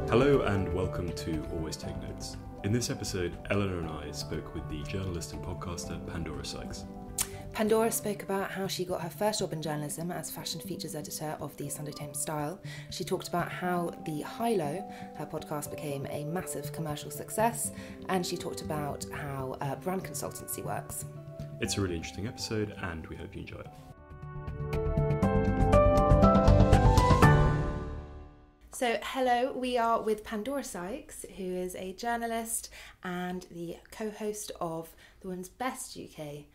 Hello and welcome to Always Take Notes. In this episode, Eleanor and I spoke with the journalist and podcaster Pandora Sykes. Pandora spoke about how she got her first job in journalism as fashion features editor of the Sunday Times Style. She talked about how the High-Low, her podcast, became a massive commercial success, and she talked about how brand consultancy works. It's a really interesting episode and we hope you enjoy it. So, hello, we are with Pandora Sykes, who is a journalist and the co-host of the Women's Best UK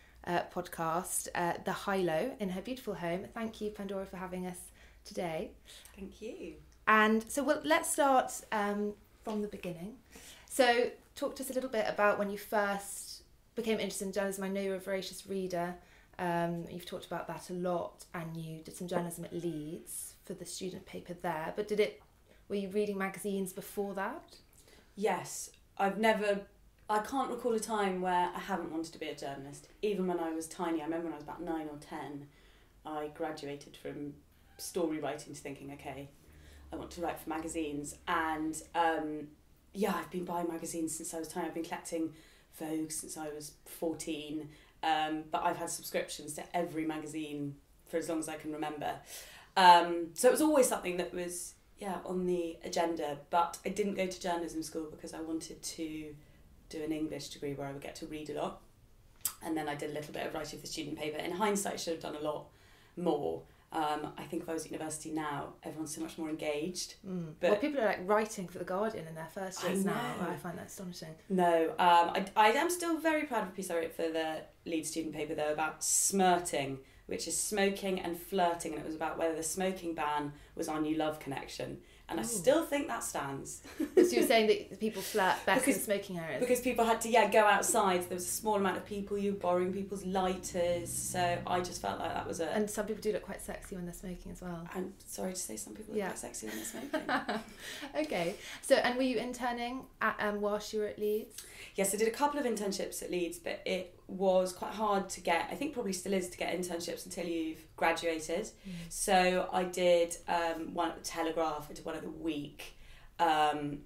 podcast, The High-Low, in her beautiful home. Thank you, Pandora, for having us today. Thank you. And so let's start from the beginning. So talk to us a little bit about when you first became interested in journalism. I know you're a voracious reader. You've talked about that a lot, and you did some journalism at Leeds for the student paper there. But were you reading magazines before that? Yes. I can't recall a time where I haven't wanted to be a journalist. Even when I was tiny, I remember when I was about 9 or 10, I graduated from story writing to thinking, okay, I want to write for magazines. And I've been buying magazines since I was tiny. I've been collecting Vogue since I was 14, but I've had subscriptions to every magazine for as long as I can remember. So it was always something that was on the agenda, but I didn't go to journalism school because I wanted to do an English degree where I would get to read a lot, and then I did a little bit of writing for the student paper. In hindsight, I should have done a lot more. I think if I was at university now, everyone's so much more engaged. But people are writing for The Guardian in their first years now. I find that astonishing. No, I am still very proud of a piece I wrote for the Leeds student paper though about smirting, which is smoking and flirting, and it was about whether the smoking ban was our new love connection. And I still think that stands. So you're saying that people flirt best in smoking areas? Because people had to go outside. There was a small amount of people. You were borrowing people's lighters. So I just felt like that was a... And some people do look quite sexy when they're smoking as well. I'm sorry to say some people look quite sexy when they're smoking. Okay. So, and were you interning whilst you were at Leeds? Yes, I did a couple of internships at Leeds, but it was quite hard to get. I think probably still is to get internships until you've graduated. So I did one at the Telegraph, I did one at the Week, and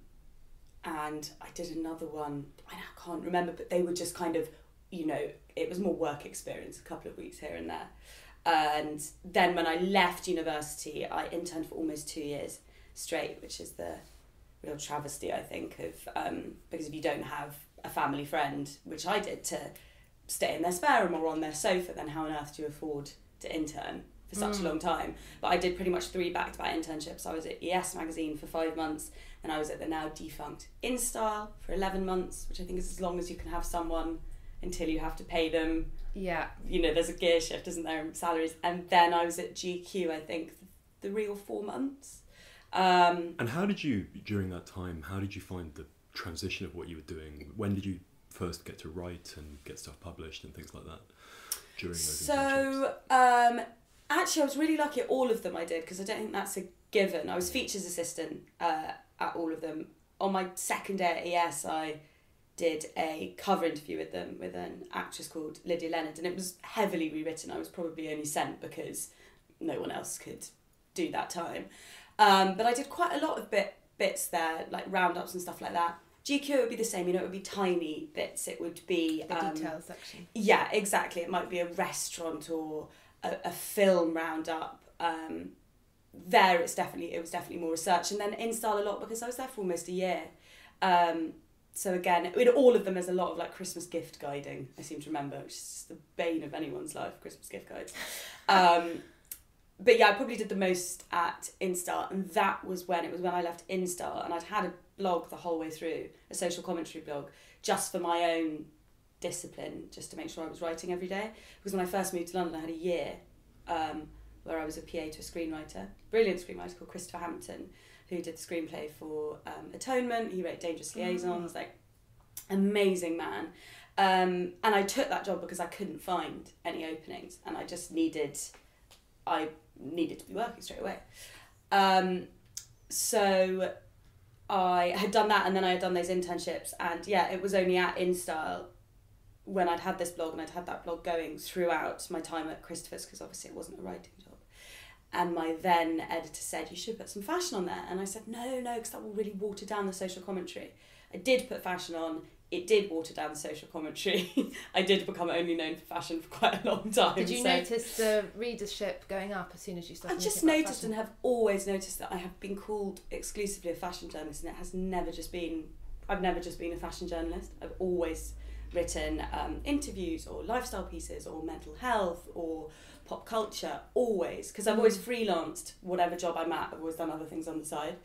I did another one, I can't remember, but they were just kind of, it was more work experience, a couple of weeks here and there. And then when I left university, I interned for almost 2 years straight, which is the real travesty, I think, of because if you don't have a family friend, which I did, to stay in their spare room or on their sofa, then how on earth do you afford to intern for such a long time? But I did pretty much 3 back-to-back internships. I was at ES magazine for 5 months, and I was at the now defunct InStyle for 11 months, which I think is as long as you can have someone until you have to pay them. Yeah. There's a gear shift, isn't there, in salaries. And then I was at GQ, I think, 3 or 4 months. And how did you find the transition of what you were doing? When did you first get to write and get stuff published and things like that during those internships? Actually, I was really lucky at all of them I did, because I don't think that's a given. I was features assistant at all of them. On my second day at ES, I did a cover interview with them with an actress called Lydia Leonard, and it was heavily rewritten. I was probably only sent because no one else could do that time. But I did quite a lot of bits there, like roundups and stuff like that. GQ would be the same, it would be tiny bits. It would be the detail section. Yeah, exactly. It might be a restaurant or a film roundup. There, it was definitely more research, and then InStyle a lot because I was there for almost a year. So again, in all of them, there's a lot of Christmas gift guiding. I seem to remember, which is just the bane of anyone's life, Christmas gift guides. But yeah, I probably did the most at InStyle, and that was when I left InStyle, and I'd had a blog the whole way through, a social commentary blog, just for my own discipline, just to make sure I was writing every day. Because when I first moved to London, I had a year where I was a PA to a screenwriter, brilliant screenwriter called Christopher Hampton, who did the screenplay for Atonement. He wrote Dangerous Liaisons, amazing man. And I took that job because I couldn't find any openings, and I just needed to be working straight away. So I had done that, and then I had done those internships, and it was only at InStyle when I'd had this blog, and I'd had that blog going throughout my time at Christopher's, because obviously it wasn't a writing job. And my then editor said, you should put some fashion on there. And I said, no, because that will really water down the social commentary. I did put fashion on. It did water down the social commentary. I did become only known for fashion for quite a long time. Did you notice the readership going up as soon as you started? I just noticed and have always noticed that I have been called exclusively a fashion journalist, and it has never just been, I've never just been a fashion journalist. I've always written interviews or lifestyle pieces or mental health or pop culture, always, because I've always freelanced whatever job I'm at. I've always done other things on the side,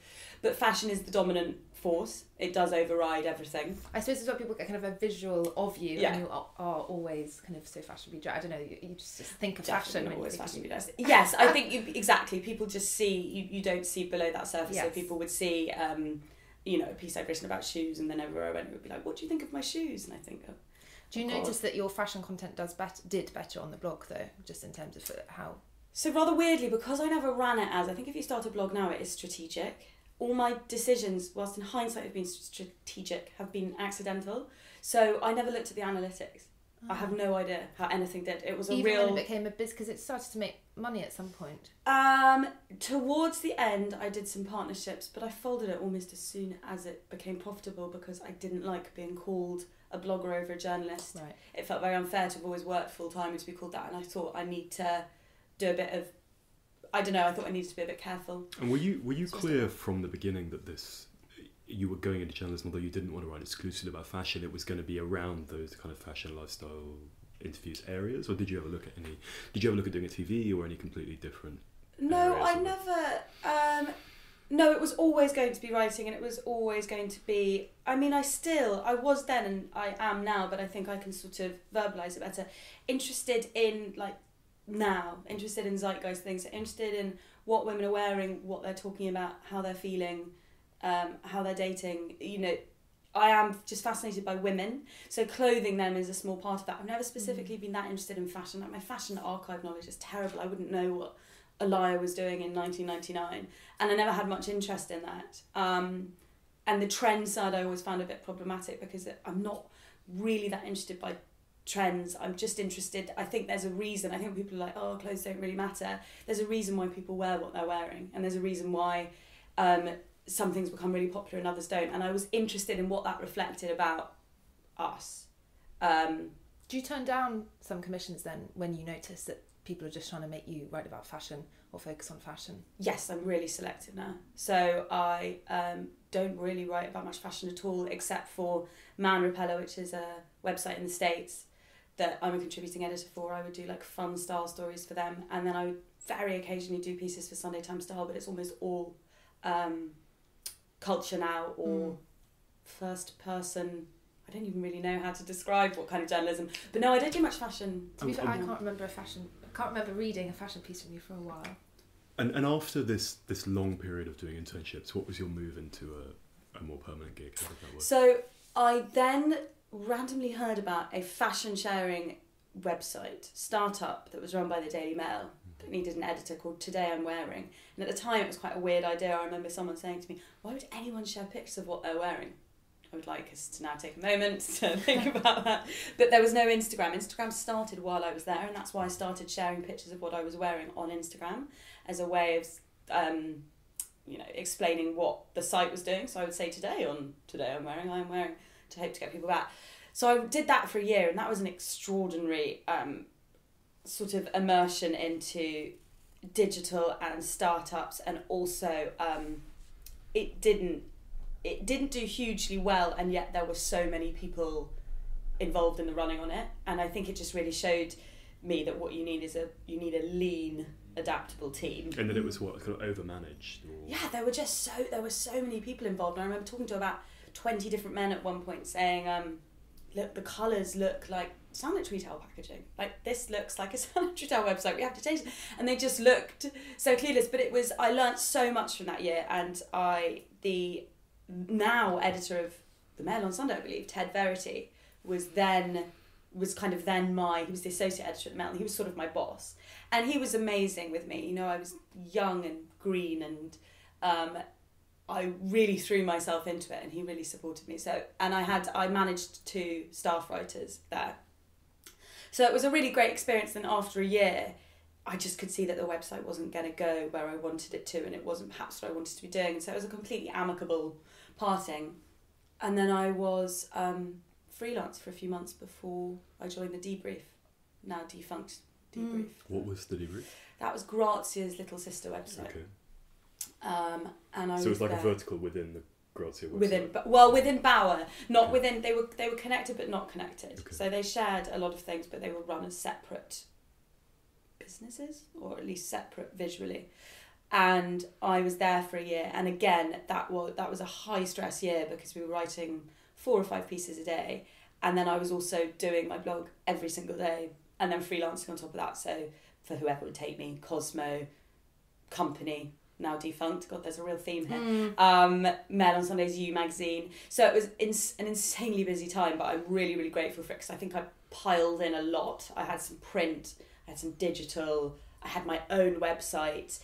but fashion is the dominant force. It does override everything. I suppose it's what people get kind of a visual of you, Yeah. and you are always kind of so fashionably dressed. I don't know, you just think of Definitely fashion not when always you think fashionably of dressed. Yes, I think exactly. People just see you don't see below that surface. Yes. So people would see, a piece I've written about shoes, and then everywhere I went, it would be like, "What do you think of my shoes?" And I think, oh, Do you notice that your fashion content did better on the blog though, just in terms of how? So rather weirdly, because I never ran it as, I think if you start a blog now, it is strategic. All my decisions, whilst in hindsight have been strategic, have been accidental. So I never looked at the analytics. I have no idea how anything did. It was a Even real... when it became a business, because it started to make money at some point. Towards the end, I did some partnerships, but I folded it almost as soon as it became profitable because I didn't like being called a blogger over a journalist. Right. It felt very unfair to have always worked full time and to be called that, and I thought I need to do a bit of, I don't know, I thought I needed to be a bit careful. And were you clear from the beginning that you were going into journalism, although you didn't want to write exclusively about fashion, it was going to be around those kind of fashion lifestyle interviews areas, or did you ever look at doing a TV or any completely different No, areas? I never. No, it was always going to be writing, and it was always going to be. I mean, I was then, and I am now, but I think I can sort of verbalise it better. Interested in zeitgeist things, interested in what women are wearing, what they're talking about, how they're feeling, how they're dating. You know, I am just fascinated by women, so clothing them is a small part of that. I've never specifically been that interested in fashion. Like, my fashion archive knowledge is terrible. I wouldn't know what Elia was doing in 1999, and I never had much interest in that. And the trend side I always found a bit problematic because I'm not really that interested by trends. I'm just interested, I think there's a reason. I think when people are like, oh, clothes don't really matter, there's a reason why people wear what they're wearing, and there's a reason why some things become really popular and others don't, and I was interested in what that reflected about us. Do you turn down some commissions then when you notice that people are just trying to make you write about fashion or focus on fashion? Yes, I'm really selective now. So I don't really write about much fashion at all, except for Man Repeller, which is a website in the States that I'm a contributing editor for. I would do like fun style stories for them, and then I would very occasionally do pieces for Sunday Times Style, but it's almost all culture now, or first person. I don't even really know how to describe what kind of journalism, but no, I don't do much fashion. To be fair, I can't remember reading a fashion piece from you for a while. And after this long period of doing internships, what was your move into a more permanent gig? How did that work? So I then randomly heard about a fashion sharing website startup that was run by the Daily Mail that needed an editor, called Today I'm Wearing. And at the time it was quite a weird idea. I remember someone saying to me, why would anyone share pictures of what they're wearing? I would like us to now take a moment to think about that. But there was no Instagram. Instagram started while I was there, and that's why I started sharing pictures of what I was wearing on Instagram as a way of explaining what the site was doing. So I would say Today I'm wearing, to hope to get people back. So I did that for a year, and that was an extraordinary sort of immersion into digital and startups, and also it didn't do hugely well, and yet there were so many people involved in the running on it, and I think it just really showed me that what you need is a lean, adaptable team. And then it was what, kind of overmanaged? Or... Yeah, there were so many people involved, and I remember talking to about 20 different men at one point saying, look, the colours sanitary towel packaging. Like, this looks like a sanitary towel website, we have to change it. And they just looked so clueless. But I learnt so much from that year, and the now editor of the Mail on Sunday, I believe, Ted Verity, he was the associate editor at the Mail, and he was sort of my boss. And he was amazing with me. You know, I was young and green, and I really threw myself into it, and he really supported me. So, and I managed 2 staff writers there. So it was a really great experience. Then after a year, I just could see that the website wasn't going to go where I wanted it to, and it wasn't perhaps what I wanted to be doing. And so it was a completely amicable parting. And then I was freelance for a few months before I joined the Debrief, now defunct Debrief. What was the Debrief? That was Grazia's little sister website. Okay. And I so it was like there. a vertical within the Grazia website? Within Bauer. Not okay. within, they were connected but not connected. Okay. So they shared a lot of things, but they were run as separate businesses, or at least separate visually. And I was there for a year, and again that was a high stress year because we were writing 4 or 5 pieces a day, and then I was also doing my blog every single day, and then freelancing on top of that. So for whoever would take me, Cosmo, Company, now defunct, God, there's a real theme here, Mail on Sundays, You magazine. So it was an insanely busy time, but I'm really, really grateful for it because I think I piled in a lot. I had some print, I had some digital, I had my own website,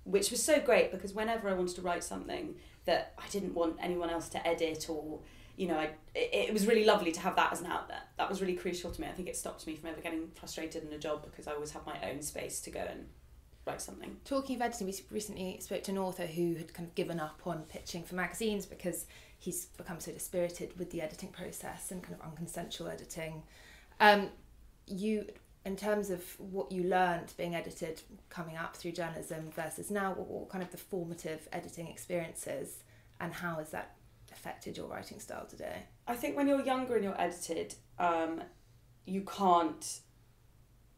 which was so great because whenever I wanted to write something that I didn't want anyone else to edit, or, you know, it was really lovely to have that as an outlet. That was really crucial to me. I think it stopped me from ever getting frustrated in a job because I always had my own space to go and write something. Talking of editing, we recently spoke to an author who had kind of given up on pitching for magazines because he's become so dispirited with the editing process and kind of unconsensual editing. You, in terms of what you learned being edited coming up through journalism versus now, what kind of the formative editing experiences, and how has that affected your writing style today? I think when you're younger and you're edited, you can't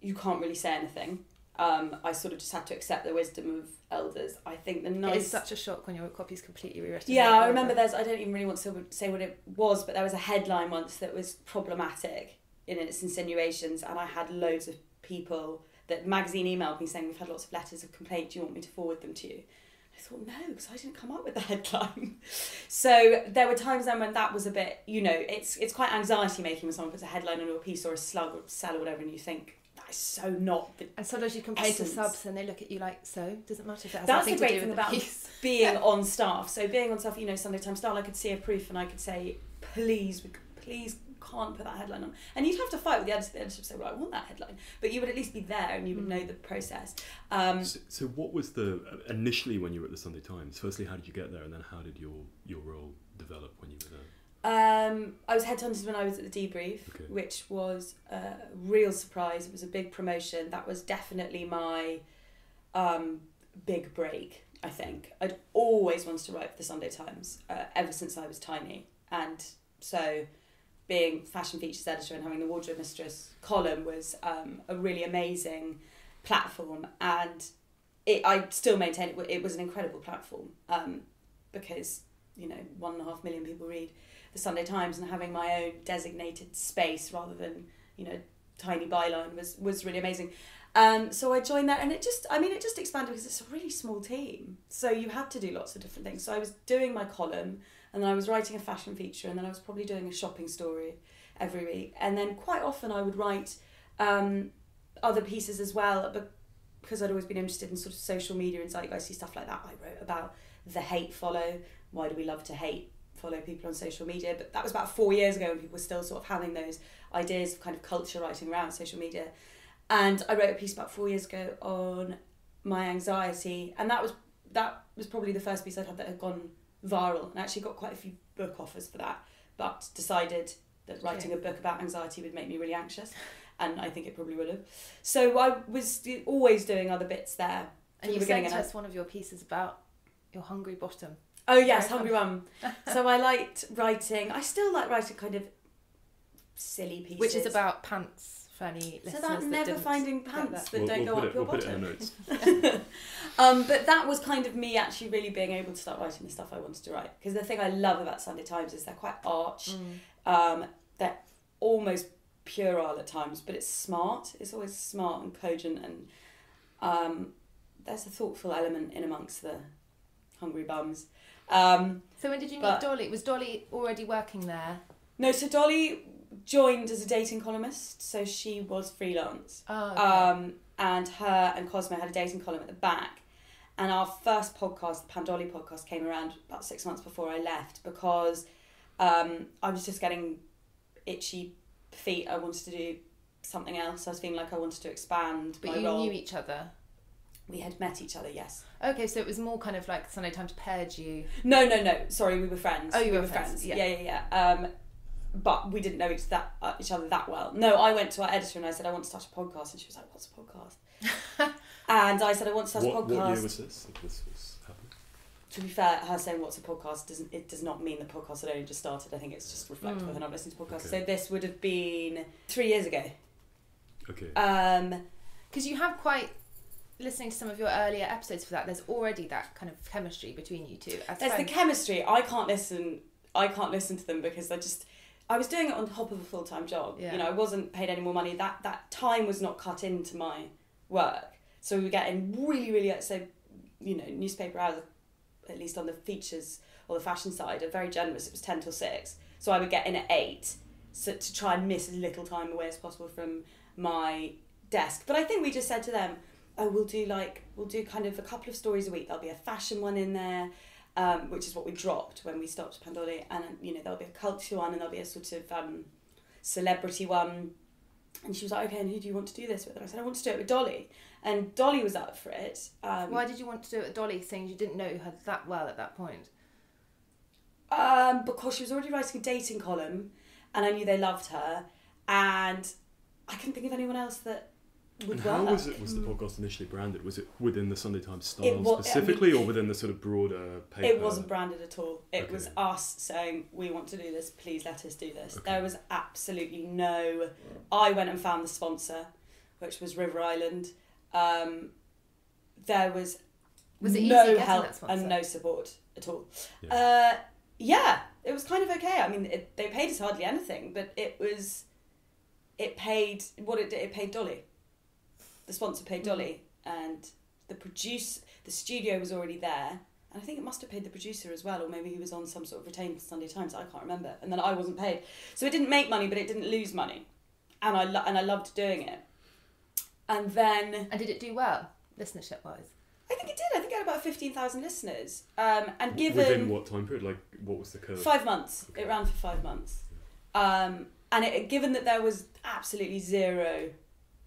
really say anything. I sort of just had to accept the wisdom of elders. I think It's such a shock when your copy's completely rewritten. Yeah, I remember I don't even really want to say what it was, but there was a headline once that was problematic in its insinuations, and I had loads of people that magazine emailed me saying, we've had lots of letters of complaint, do you want me to forward them to you? I thought, no, because I didn't come up with the headline. So there were times then when that was a bit, you know, it's quite anxiety making when someone puts a headline on a piece or a slug or cell or whatever, and you think, that is so not the And sometimes you complain to subs and they look at you like, so, does it matter if it has That's nothing the great to do thing with about the piece? being on staff. So being on staff, you know, Sunday Times Style, I could see a proof and I could say, please can't put that headline on. And you'd have to fight with the editor. The editor would say, well, I want that headline. But you would at least be there and you would know the process. So what was initially when you were at the Sunday Times, firstly, how did you get there? And then how did your role develop when you were there? I was headhunted when I was at the Debrief, which was a real surprise. It was a big promotion. That was definitely my big break, I think. I'd always wanted to write for the Sunday Times ever since I was tiny. And so being fashion features editor and having the Wardrobe Mistress column was a really amazing platform. And I still maintain it was an incredible platform because, you know, 1.5 million people read the Sunday Times, and having my own designated space rather than, you know, tiny byline was really amazing. So I joined that, and it just expanded because it's a really small team. So you had to do lots of different things. So I was doing my column, and then I was writing a fashion feature, and then I was probably doing a shopping story every week. And then quite often I would write other pieces as well, but because I'd always been interested in sort of social media and zeitgeisty stuff like that. I wrote about the hate follow. Why do we love to hate? Follow people on social media, but that was about 4 years ago, and people were still sort of having those ideas of kind of culture writing around social media. And I wrote a piece about 4 years ago on my anxiety, and that was probably the first piece I'd had that had gone viral, and I actually got quite a few book offers for that, but decided that writing a book about anxiety would make me really anxious, and I think it probably would have. So I was always doing other bits there. And you sent us one of your pieces about your hungry bottom. Oh yes, Hungry Mum. So I still like writing kind of silly pieces. Which is about pants for any listeners. So that never finding pants that don't go up your bottom. We'll put it in the notes. But that was kind of me actually really being able to start writing the stuff I wanted to write. Because the thing I love about Sunday Times is they're quite arch. They're almost puerile at times, but it's smart. It's always smart and cogent, and there's a thoughtful element in amongst the hungry bums. So when did you meet Dolly? Was Dolly already working there? No, so Dolly joined as a dating columnist, so she was freelance. Oh, okay. And her and Cosmo had a dating column at the back. And our first podcast, the Pandora podcast, came around about 6 months before I left because I was just getting itchy feet. I wanted to do something else. I was feeling like I wanted to expand but my you role. knew each other? We had met each other, yes. Okay, so it was more kind of like Sunday Times paired you. No. Sorry, we were friends. Oh, you we were friends. Yeah. But we didn't know each other that well. No, I went to our editor and I said, I want to start a podcast. And she was like, what's a podcast? And I said, I want to start a podcast. What year was this? If this was happening? To be fair, her saying what's a podcast does not mean the podcast had only just started. I think it's just reflective of her not listening to podcasts. Okay. So this would have been 3 years ago. Okay. Because you have quite, listening to some of your earlier episodes for that, there's already that kind of chemistry between you two. There's friends. The chemistry. I can't listen to them because I was doing it on top of a full-time job. Yeah. You know, I wasn't paid any more money. That time was not cut into my work. So we were getting really, newspaper hours, at least on the features or the fashion side, are very generous. It was 10 till 6. So I would get in at 8 to try and miss as little time away as possible from my desk. But I think we just said to them, oh, we'll do kind of a couple of stories a week. There'll be a fashion one in there, which is what we dropped when we stopped Pandora, and there'll be a culture one and there'll be a sort of celebrity one. And she was like, okay, and who do you want to do this with? And I said, I want to do it with Dolly. And Dolly was up for it. Why did you want to do it with Dolly, saying you didn't know her that well at that point? Because she was already writing a dating column and I knew they loved her, and I couldn't think of anyone else that would and work. how was the podcast initially branded? Was it within the Sunday Times style specifically, or within the sort of broader paper? It wasn't branded at all. It was us saying, we want to do this, please let us do this. Okay. There was absolutely no... I went and found the sponsor, which was River Island. There was it no help and no support at all. Yeah. It was kind of okay. I mean, they paid us hardly anything, but it paid Dolly. The sponsor paid Dolly, and the studio was already there, and I think it must have paid the producer as well, or maybe he was on some sort of retained Sunday Times. I can't remember. And then I wasn't paid, so it didn't make money, but it didn't lose money, and I loved doing it. And then... And did it do well, listenership-wise? I think it did. I think it had about 15,000 listeners. And given... Within what time period? Like, what was the curve? 5 months. Okay. It ran for 5 months. And given that there was absolutely zero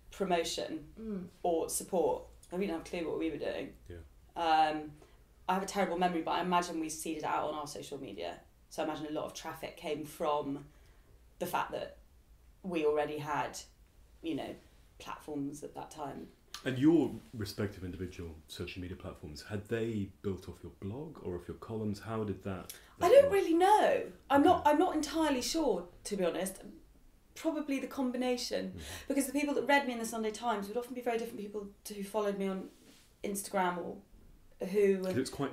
promotion or support, we didn't have a clue what we were doing. Yeah. I have a terrible memory, but I imagine we seeded it out on our social media. So I imagine a lot of traffic came from the fact that we already had, platforms at that time. And your respective individual social media platforms, had they built off your blog or off your columns? How did that I don't really know. I'm not entirely sure, to be honest. Probably the combination. Because the people that read me in the Sunday Times would often be very different people to who followed me on Instagram or who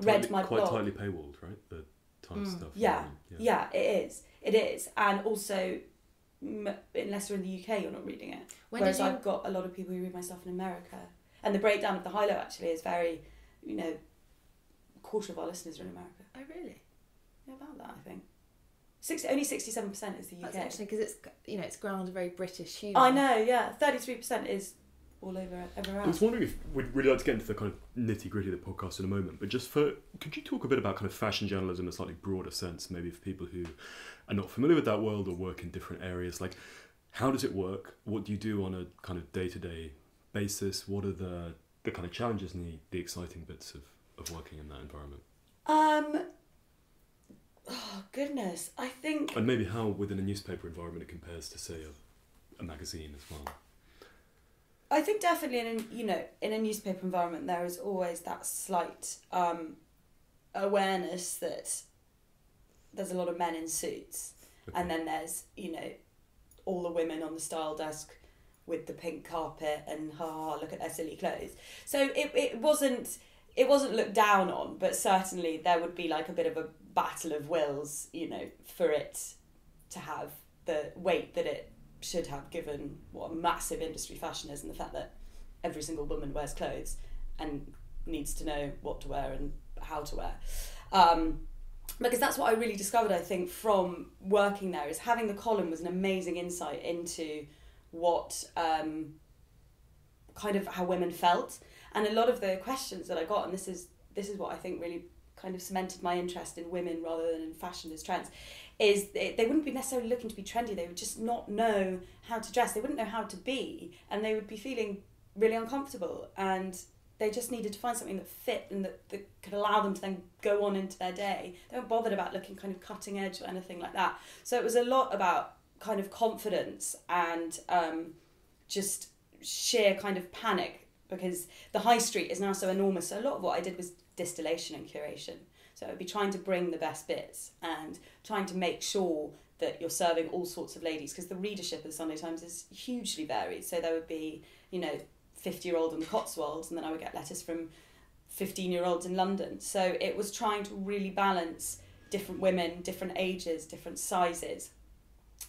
read my blog. Quite tightly paywalled, right? The Times stuff. Yeah, it is. And also, unless you're in the UK, you're not reading it. Whereas I've got a lot of people who read my stuff in America. And the breakdown of the high-low actually is very, a quarter of our listeners are in America. Oh, really? Yeah, about that, I think. Only 67% is the UK. That's interesting, because it's ground very British humour. I know, yeah. 33% is all over everywhere else. I was wondering if we'd really like to get into the kind of nitty-gritty of the podcast in a moment, but could you talk a bit about kind of fashion journalism in a slightly broader sense, maybe for people who are not familiar with that world or work in different areas? Like, how does it work? What do you do on a kind of day-to-day basis? What are the kind of challenges and the exciting bits of working in that environment? Oh, goodness. I think... And maybe how within a newspaper environment it compares to, say, a magazine as well. I think definitely in a newspaper environment there is always that slight awareness that there's a lot of men in suits, and then there's all the women on the style desk with the pink carpet and look at their silly clothes. So it wasn't looked down on, but certainly there would be like a bit of a battle of wills, for it to have the weight that it should have, given what a massive industry fashion is, and the fact that every single woman wears clothes and needs to know what to wear and how to wear. Because that's what I really discovered, I think, from working there, is having the column was an amazing insight into what kind of how women felt. And a lot of the questions that I got, and this is what I think really kind of cemented my interest in women rather than in fashion as trends, is they wouldn't be necessarily looking to be trendy. They would just not know how to dress. They wouldn't know how to be, and they would be feeling really uncomfortable, and they just needed to find something that fit and that could allow them to then go on into their day. They weren't bothered about looking kind of cutting edge or anything like that. So it was a lot about kind of confidence and just sheer kind of panic, because the high street is now so enormous. So a lot of what I did was distillation and curation. So it would be trying to bring the best bits and trying to make sure that you're serving all sorts of ladies, because the readership of the Sunday Times is hugely varied. So there would be, 50-year-old in the Cotswolds, and then I would get letters from 15-year-olds in London. So it was trying to really balance different women, different ages, different sizes.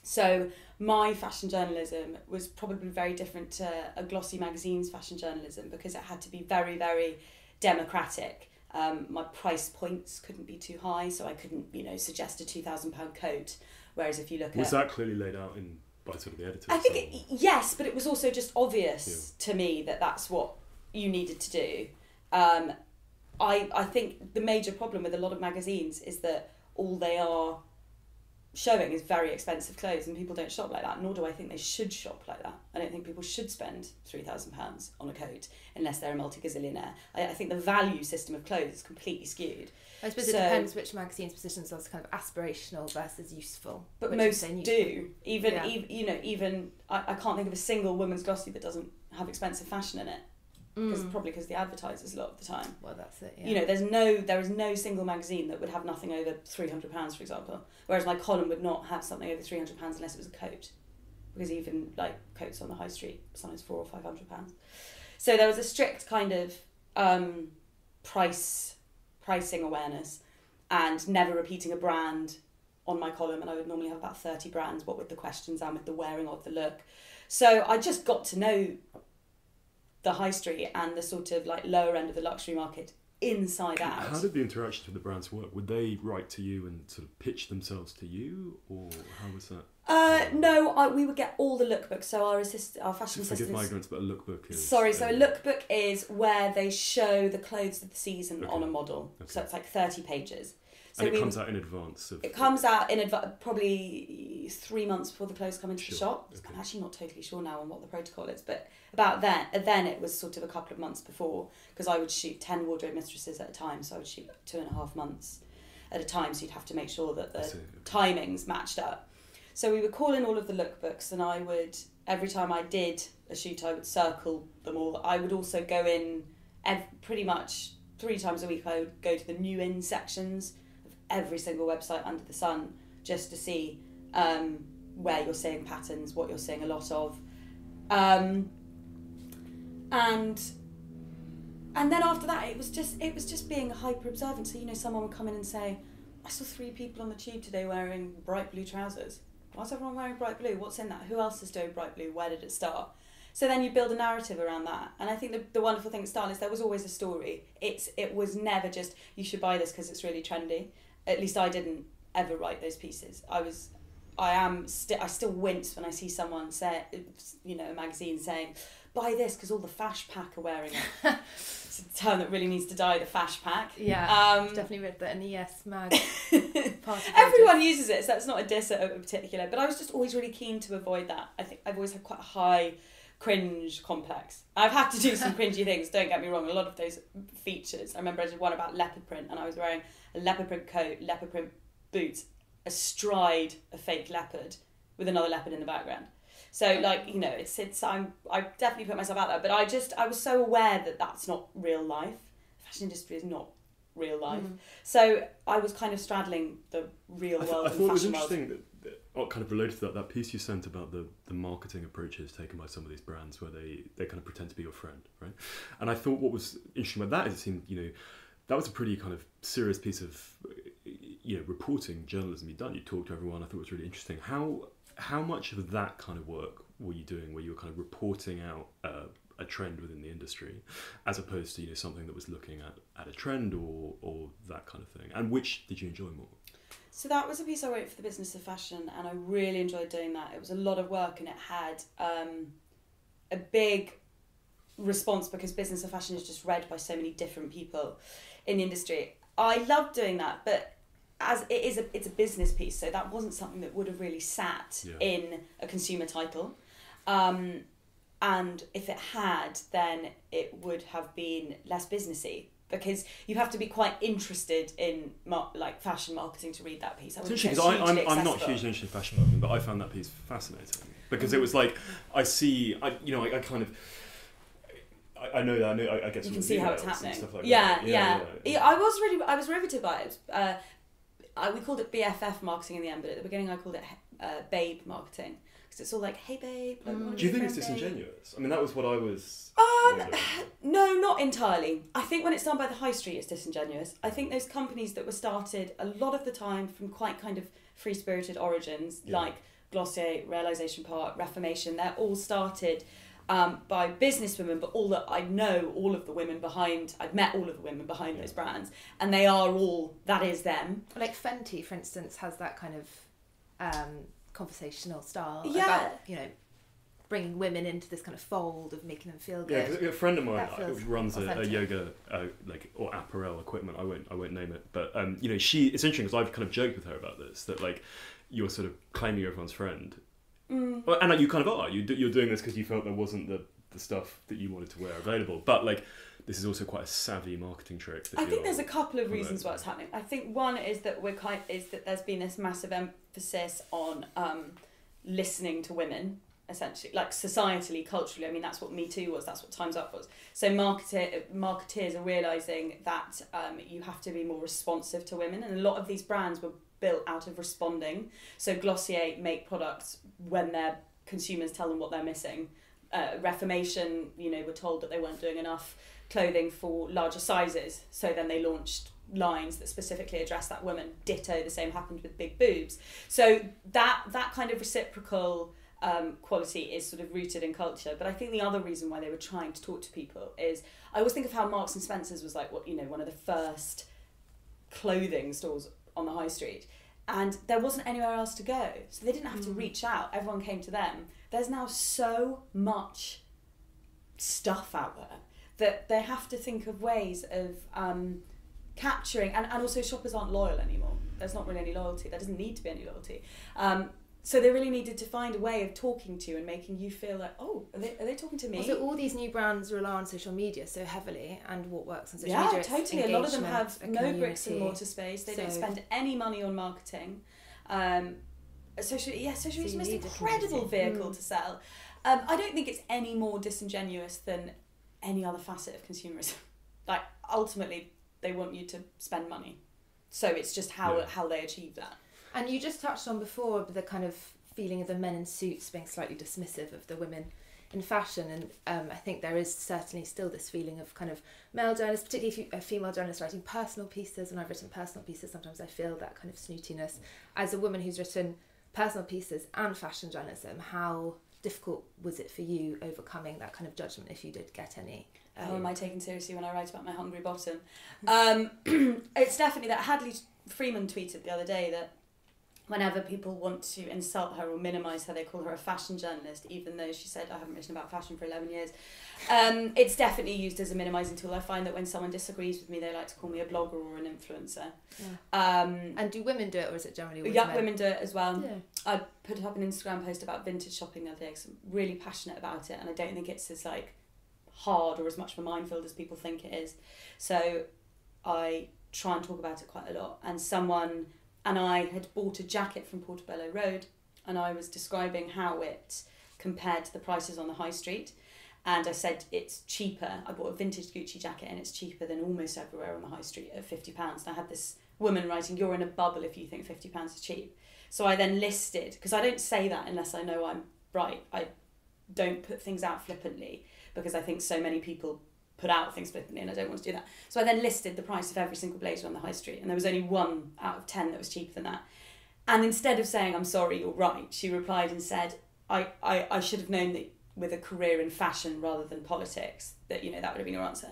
So my fashion journalism was probably very different to a glossy magazine's fashion journalism, because it had to be very, very democratic. My price points couldn't be too high, so I couldn't, suggest a £2,000 coat. Whereas if you look was that clearly laid out by sort of the editors? I think yes, but it was also just obvious to me that that's what you needed to do. I think the major problem with a lot of magazines is that all they are showing is very expensive clothes, and people don't shop like that, nor do I think they should shop like that. I don't think people should spend £3,000 on a coat unless they're a multi-gazillionaire. I think the value system of clothes is completely skewed. I suppose it depends which magazine's positions as kind of aspirational versus useful. But most do. Even I can't think of a single woman's glossy that doesn't have expensive fashion in it. Probably because the advertisers a lot of the time. Well, that's it. Yeah. There is no single magazine that would have nothing over £300, for example. Whereas my column would not have something over £300 unless it was a coat, because even like coats on the high street sometimes £400 or £500. So there was a strict kind of pricing awareness, and never repeating a brand on my column. And I would normally have about 30 brands, what with the questions and with the wearing of the look. So I just got to know the high street and the sort of like lower end of the luxury market inside out. How did the interactions with the brands work? Would they write to you and sort of pitch themselves to you, or how was that? No, we would get all the lookbooks. So our fashion assistants. Forgive my ignorance, but a lookbook is. Sorry, so a lookbook is where they show the clothes of the season on a model. Okay. So it's like 30 pages. So and it comes out in advance of. It comes out in probably 3 months before the clothes come into the shop. Okay. I'm actually not totally sure now on what the protocol is, but about then it was sort of a couple of months before, because I would shoot 10 Wardrobe Mistresses at a time, so I would shoot 2.5 months at a time. So you'd have to make sure that the timings matched up. So we would call in all of the lookbooks, and I would, every time I did a shoot, I would circle them all. I would also go in pretty much 3 times a week. I would go to the new in sections of every single website under the sun, just to see where you're seeing patterns, what you're seeing a lot of. And then after that, it was just being hyper observant. So someone would come in and say, "I saw 3 people on the tube today wearing bright blue trousers. Why is everyone wearing bright blue? What's in that? Who else is doing bright blue? Where did it start?" So then you build a narrative around that. And I think the wonderful thing at Style is there was always a story. It was never just, you should buy this because it's really trendy. At least I didn't ever write those pieces. I still wince when I see someone say, a magazine saying, "Buy this because all the fash pack are wearing it." It's a term that really needs to die, the fash pack. Yeah, I've definitely read that in the Yes mag. Everyone uses it, so that's not a diss at a particular, but I was just always really keen to avoid that. I think I've always had quite a high cringe complex. I've had to do some cringy things, don't get me wrong, a lot of those features. I remember I did one about leopard print, and I was wearing a leopard print coat, leopard print boots, astride a fake leopard with another leopard in the background. So I definitely put myself out there, but I was so aware that that's not real life. The fashion industry is not real life. So I was kind of straddling the real world and fashion world. I thought it was interesting that kind of related to that piece you sent about the marketing approaches taken by some of these brands, where they kind of pretend to be your friend, right? And I thought what was interesting about that is it seemed, that was a pretty kind of serious piece of reporting journalism you'd done. You talked to everyone. I thought it was really interesting. How much of that kind of work were you doing, where you were kind of reporting out a trend within the industry, as opposed to something that was looking at a trend or that kind of thing? And which did you enjoy more? So that was a piece I wrote for the Business of Fashion, and I really enjoyed doing that. It was a lot of work, and it had a big response because Business of Fashion is just read by so many different people in the industry. I loved doing that, but as it's a business piece, so that wasn't something that would have really sat in a consumer title. And if it had, then it would have been less businessy, because you have to be quite interested in like fashion marketing to read that piece. It's interesting because I'm not hugely interested in fashion marketing, but I found that piece fascinating because it was like I kind of. I know that. I get. You can see how it's happening. Stuff like yeah. that. I was riveted by it. We called it BFF marketing in the end, but at the beginning I called it babe marketing, because it's all like, hey babe. Like, do you think it's disingenuous? I mean, that was what I was. No, not entirely. I think when it's done by the high street, it's disingenuous. I think those companies that were started a lot of the time from quite kind of free-spirited origins, like Glossier, Realisation Park, Reformation, they're all started by businesswomen, but I've met all of the women behind those brands, and they are all, that is them. Like Fenty, for instance, has that kind of conversational style about, bringing women into this kind of fold of making them feel good. Yeah, because a friend of mine runs a yoga or apparel equipment. I won't name it, but she. It's interesting because I've kind of joked with her about this, that like you're sort of claiming you're everyone's friend, and like, you kind of are. You're doing this because you felt there wasn't the stuff that you wanted to wear available, but like this is also quite a savvy marketing trick. I think there's a couple of reasons why it's happening. I think one is that there's been this massive emphasis on listening to women. Essentially, like societally, culturally, I mean, that's what Me Too was, that's what Time's Up was. So marketeers are realising that you have to be more responsive to women, and a lot of these brands were built out of responding. So Glossier make products when their consumers tell them what they're missing. Reformation, were told that they weren't doing enough clothing for larger sizes, so then they launched lines that specifically address that woman. Ditto, the same happened with big boobs. So that kind of reciprocal quality is sort of rooted in culture. But I think the other reason why they were trying to talk to people is, I always think of how Marks and Spencer's was like one of the first clothing stores on the high street, and there wasn't anywhere else to go, so they didn't have to reach out, everyone came to them. There's now so much stuff out there that they have to think of ways of capturing, and also shoppers aren't loyal anymore. There's not really any loyalty, there doesn't need to be any loyalty. So they really needed to find a way of talking to you and making you feel like, oh, are they talking to me? Also, all these new brands rely on social media so heavily, and what works on social Yeah, media. totally. A lot of them have no bricks and mortar space. They don't spend any money on marketing. Social media is the most incredible vehicle to sell. I don't think it's any more disingenuous than any other facet of consumerism. Like, ultimately, they want you to spend money. So it's just how they achieve that. And you just touched on before the kind of feeling of the men in suits being slightly dismissive of the women in fashion, and I think there is certainly still this feeling of kind of male journalists, particularly a female journalist writing personal pieces, and I've written personal pieces, sometimes I feel that kind of snootiness. As a woman who's written personal pieces and fashion journalism, how difficult was it for you overcoming that kind of judgment, if you did get any? How am I taken seriously when I write about my hungry bottom? It's definitely that. Hadley Freeman tweeted the other day that whenever people want to insult her or minimise her, they call her a fashion journalist, even though she said, I haven't written about fashion for 11 years. It's definitely used as a minimising tool. I find that when someone disagrees with me, they like to call me a blogger or an influencer. Yeah. And do women do it, or is it generally always men? Women do it as well. Yeah. I put up an Instagram post about vintage shopping the other day because I'm really passionate about it, and I don't think it's as like hard or as much of a minefield as people think it is. So I try and talk about it quite a lot. And I had bought a jacket from Portobello Road, and I was describing how it compared to the prices on the high street. And I said it's cheaper. I bought a vintage Gucci jacket and it's cheaper than almost everywhere on the high street at £50. And I had this woman writing, you're in a bubble if you think £50 is cheap. So I then listed, because I don't say that unless I know I'm right. I don't put things out flippantly because I think so many people put out things flippantly and I don't want to do that. So I then listed the price of every single blazer on the high street, and there was only 1 out of 10 that was cheaper than that. And instead of saying, I'm sorry, you're right, she replied and said, I should have known that with a career in fashion rather than politics, that, that would have been your answer.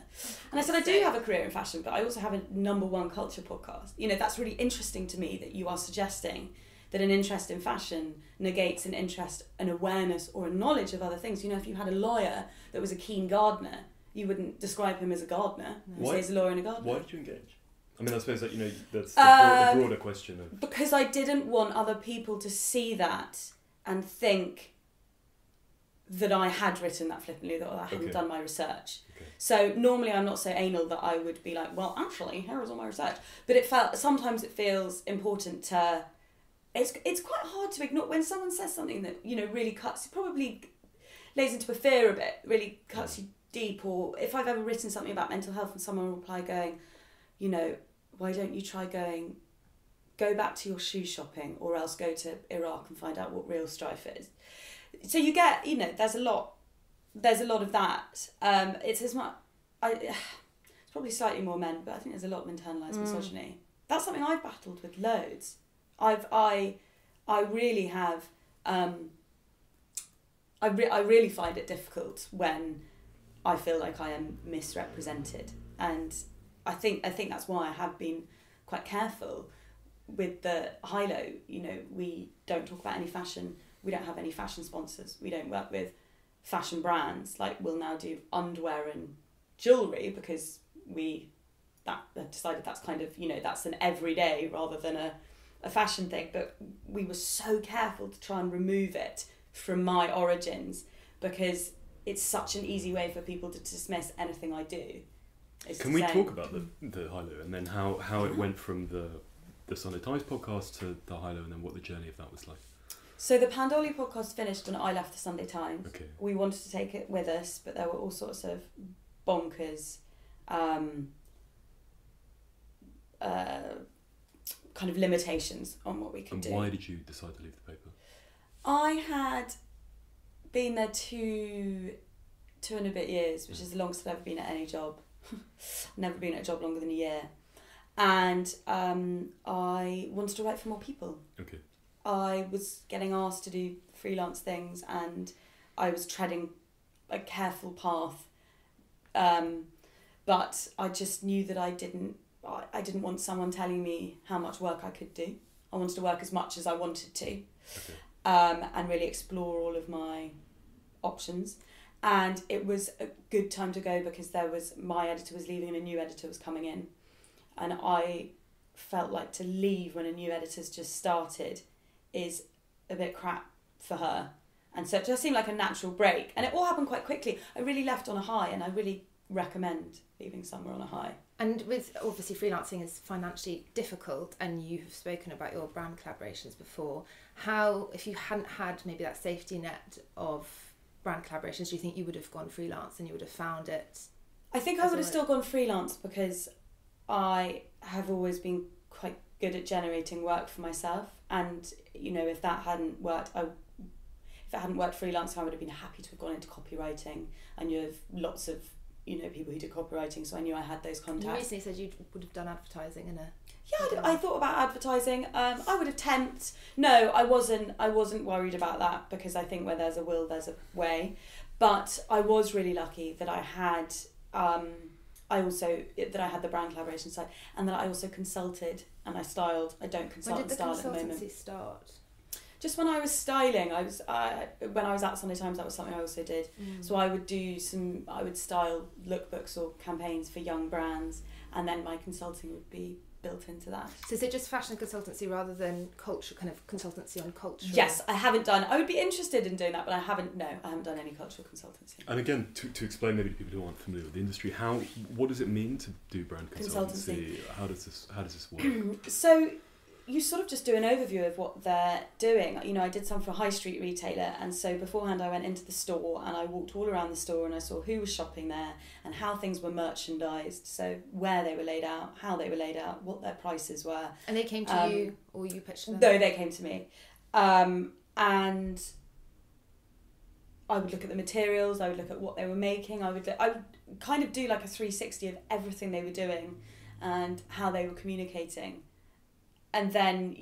And I said, I do have a career in fashion, but I also have a #1 culture podcast. That's really interesting to me that you are suggesting that an interest in fashion negates an interest, an awareness or a knowledge of other things. If you had a lawyer that was a keen gardener, you wouldn't describe him as a gardener. You say he's a lawyer and a gardener. Why did you engage? I mean, I suppose that, that's the broader question of... Because I didn't want other people to see that and think that I had written that flippantly, that I hadn't done my research. Okay. So normally I'm not so anal that I would be like, well, actually, here is all my research. But sometimes it feels important to... It's quite hard to ignore when someone says something that, really cuts, probably lays into a fear a bit, really cuts you deep. Or if I've ever written something about mental health and someone will reply going, why don't you try go back to your shoe shopping, or else go to Iraq and find out what real strife is. So you get, there's a lot of that. It's as much, it's probably slightly more men, but I think there's a lot of internalised misogyny. That's something I've battled with loads. I really have, I really find it difficult when I feel like I am misrepresented, and I think that's why I have been quite careful with the high-low. We don't talk about any fashion. We don't have any fashion sponsors. We don't work with fashion brands. Like, we'll now do underwear and jewellery because we decided that's kind of, that's an everyday rather than a fashion thing. But we were so careful to try and remove it from my origins because it's such an easy way for people to dismiss anything I do. Can we talk about the high-low and then how it went from the Sunday Times podcast to the high-low, and then what the journey of that was like? So the Pandora podcast finished when I left the Sunday Times. Okay. We wanted to take it with us, but there were all sorts of bonkers kind of limitations on what we could do. And why did you decide to leave the paper? I had been there two and a bit years, which is the longest I've ever been at any job. Never been at a job longer than a year. And I wanted to write for more people. Okay. I was getting asked to do freelance things and I was treading a careful path. But I just knew that I didn't want someone telling me how much work I could do. I wanted to work as much as I wanted to. Okay. And really explore all of my options. And it was a good time to go because my editor was leaving and a new editor was coming in. And I felt like to leave when a new editor's just started is a bit crap for her. And so it just seemed like a natural break. And it all happened quite quickly. I really left on a high, and I really recommend leaving somewhere on a high. And with, obviously, freelancing is financially difficult, and you've spoken about your brand collaborations before. How, if you hadn't had maybe that safety net of brand collaborations, do you think you would have gone freelance and you would have found it? I think I would have still gone freelance because I have always been quite good at generating work for myself, and if that hadn't worked, freelance, I would have been happy to have gone into copywriting. I knew of lots of people who did copywriting, so I knew I had those contacts. You recently said you would have done advertising in a... Yeah, I thought about advertising. I would attempt. No, I wasn't worried about that because I think where there's a will, there's a way. But I was really lucky that I had. I had the brand collaboration side, and that I also consulted and I styled. I don't consult and style at the moment. When did the consultancy start? Just when I was styling, when I was at Sunday Times, that was something I also did. So I would style lookbooks or campaigns for young brands, and then my consulting would be built into that. So is it just fashion consultancy rather than culture, kind of consultancy on culture? Yes, I would be interested in doing that, but I haven't done any cultural consultancy. And again, to explain maybe to people who aren't familiar with the industry, what does it mean to do brand consultancy? How does this work? So you sort of just do an overview of what they're doing. I did some for a high street retailer, and so beforehand I went into the store and I walked all around the store and I saw who was shopping there and how things were merchandised, so where they were laid out, how they were laid out, what their prices were. And they came to you, or you pitched them? No, they came to me. And I would look at the materials, I would look at what they were making, I would kind of do like a 360 of everything they were doing and how they were communicating. And then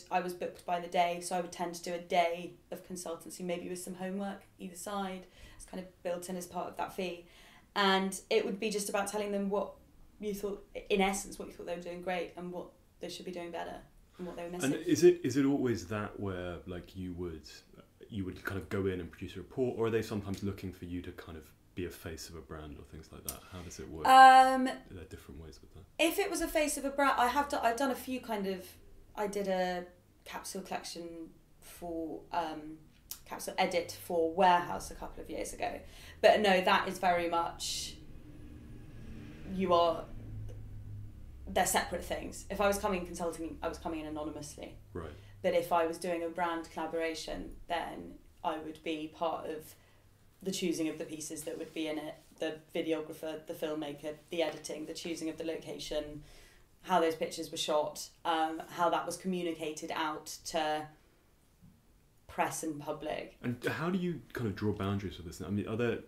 I was booked by the day, so I would tend to do a day of consultancy, maybe with some homework either side. It's kind of built in as part of that fee. And it would be just about telling them what you thought, in essence, what you thought they were doing great and what they should be doing better and what they were missing. And is it always that where like you would kind of go in and produce a report, or are they sometimes looking for you to kind of be a face of a brand or things like that? How does it work? Are there different ways with that? If it was a face of a brand, I've done a few kind of. I did a capsule collection for capsule edit for Warehouse a couple of years ago, but no, that is very much. They're separate things. If I was coming consulting, I was coming in anonymously. Right. But if I was doing a brand collaboration, then I would be part of the choosing of the pieces that would be in it, the videographer, the filmmaker, the editing, the choosing of the location, how those pictures were shot, how that was communicated out to press and public. And how do you kind of draw boundaries for this? I mean,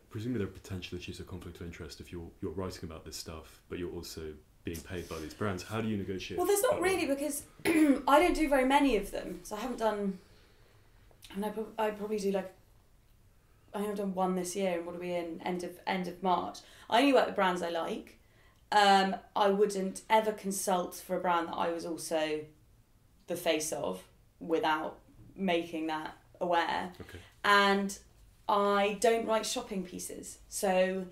presumably there are potential issues of conflict of interest if you're writing about this stuff, but you're also being paid by these brands. How do you negotiate? Well, there's not really, because I don't do very many of them. So I haven't done, and I probably do like, I think I've done one this year, and what are we in, end of March. I only work with brands I like. I wouldn't ever consult for a brand that I was also the face of without making that aware. Okay. And I don't write shopping pieces. So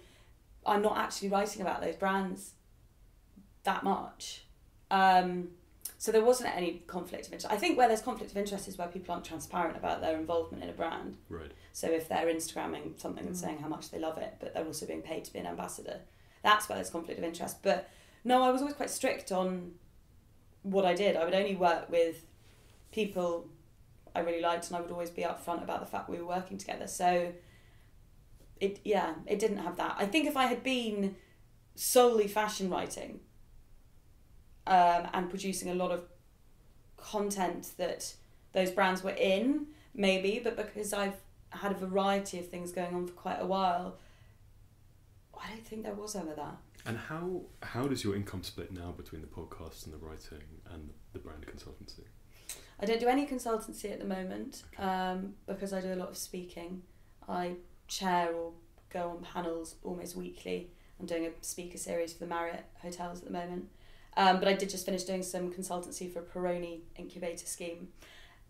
I'm not actually writing about those brands that much. So there wasn't any conflict of interest. I think where there's conflict of interest is where people aren't transparent about their involvement in a brand. Right. So if they're Instagramming something and saying how much they love it, but they're also being paid to be an ambassador, that's where there's conflict of interest. But no, I was always quite strict on what I did. I would only work with people I really liked, and I would always be upfront about the fact we were working together. So it didn't have that. I think if I had been solely fashion writing, and producing a lot of content that those brands were in, maybe, but because I've had a variety of things going on for quite a while, I don't think there was ever that. And how does your income split now between the podcast and the writing and the brand consultancy? I don't do any consultancy at the moment, because I do a lot of speaking. I chair or go on panels almost weekly. I'm doing a speaker series for the Marriott hotels at the moment. But I did just finish doing some consultancy for a Peroni incubator scheme.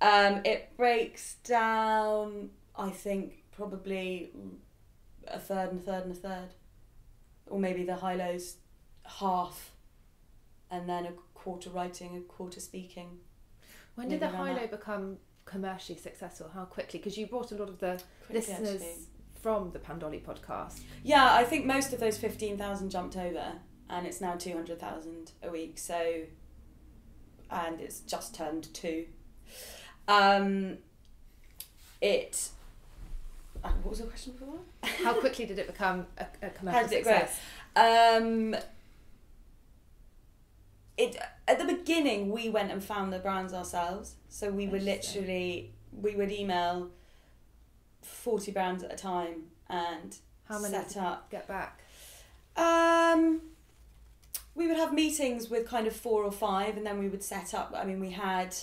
It breaks down, I think, probably a third and a third and a third. Or maybe the high-lows half, and then a quarter writing, a quarter speaking. When did the high-low become commercially successful? How quickly? Because you brought a lot of the listeners from the Pandora podcast. Yeah, I think most of those 15,000 jumped over. And it's now 200,000 a week, so, and it's just turned 2. What was the question before that? How quickly did it become a commercial success? At the beginning, we went and found the brands ourselves. So we would email 40 brands at a time and how many set up. Get back? We would have meetings with kind of 4 or 5, and then we would set up. I mean, we had